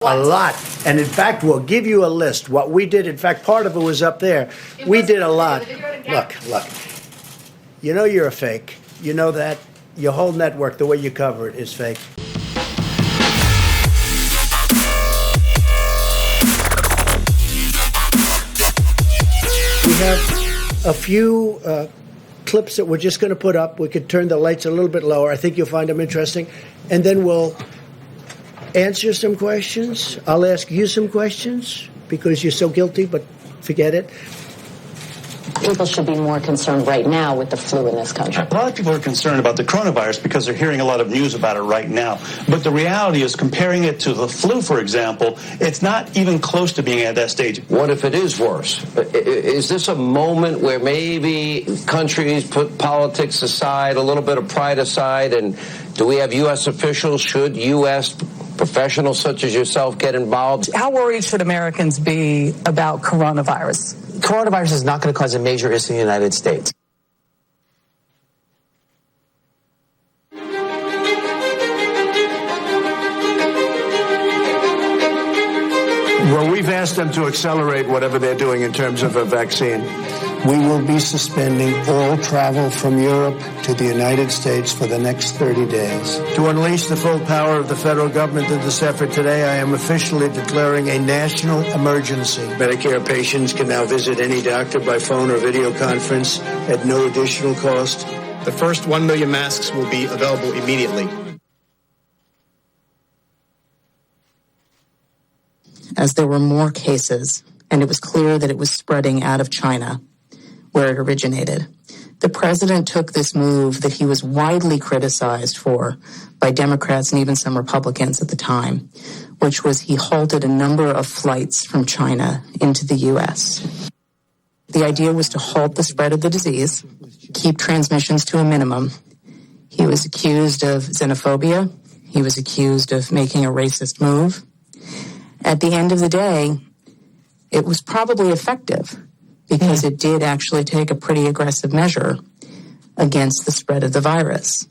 A lot. And in fact, we'll give you a list. What we did, in fact, part of it was up there. We did a lot. Look. You know you're a fake. You know that. Your whole network, the way you cover it, is fake. We have a few clips that we're just going to put up. We could turn the lights a little bit lower. I think you'll find them interesting. And then we'll answer some questions. I'll ask you some questions because you're so guilty, but forget it. People should be more concerned right now with the flu in this country. A lot of people are concerned about the coronavirus because they're hearing a lot of news about it right now. But the reality is, comparing it to the flu, for example, it's not even close to being at that stage. What if it is worse? Is this a moment where maybe countries put politics aside, a little bit of pride aside, and do we have U.S. officials, should U.S. professionals such as yourself get involved? How worried should Americans be about coronavirus? Coronavirus is not going to cause a major issue in the United States. Well, we've asked them to accelerate whatever they're doing in terms of a vaccine. We will be suspending all travel from Europe to the United States for the next 30 days. To unleash the full power of the federal government in this effort today, I am officially declaring a national emergency. Medicare patients can now visit any doctor by phone or video conference at no additional cost. The first 1 million masks will be available immediately. As there were more cases, and it was clear that it was spreading out of China, where it originated, the president took this move that he was widely criticized for by Democrats and even some Republicans at the time, which was he halted a number of flights from China into the U.S. The idea was to halt the spread of the disease, keep transmissions to a minimum. He was accused of xenophobia. He was accused of making a racist move. At the end of the day, it was probably effective because it did actually take a pretty aggressive measure against the spread of the virus.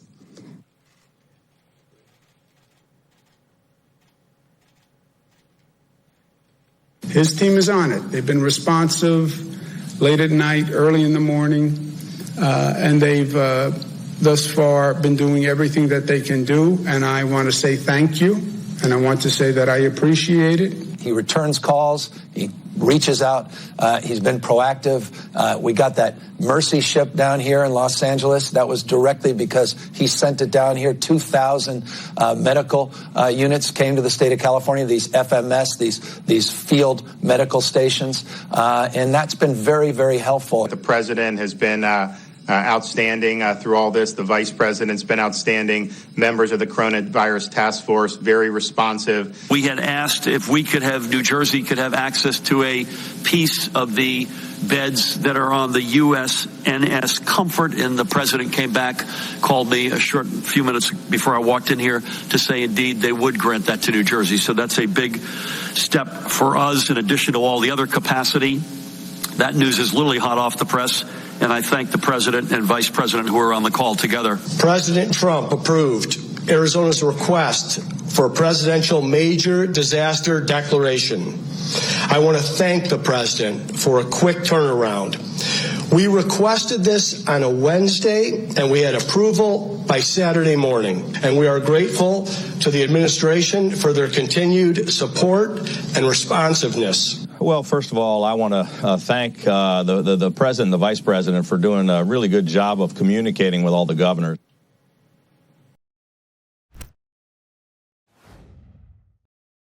His team is on it. They've been responsive late at night, early in the morning, and they've thus far been doing everything that they can do, and I want to say thank you, and I want to say that I appreciate it. He returns calls. He reaches out. He's been proactive. We got that Mercy ship down here in Los Angeles. That was directly because he sent it down here. 2,000 medical units came to the state of California, these FMS, these field medical stations. And that's been very, very helpful. The president has been outstanding through all this. The vice president's been outstanding. Members of the coronavirus task force, very responsive. We had asked if we could have, New Jersey could have access to a piece of the beds that are on the USNS Comfort, and the president came back, called me a short few minutes before I walked in here to say indeed they would grant that to New Jersey. So that's a big step for us in addition to all the other capacity. That news is literally hot off the press. And I thank the president and vice president who are on the call together. President Trump approved Arizona's request for a presidential major disaster declaration. I want to thank the president for a quick turnaround. We requested this on a Wednesday, and we had approval by Saturday morning. And we are grateful to the administration for their continued support and responsiveness. Well, first of all, I want to thank the president and the vice president for doing a really good job of communicating with all the governors.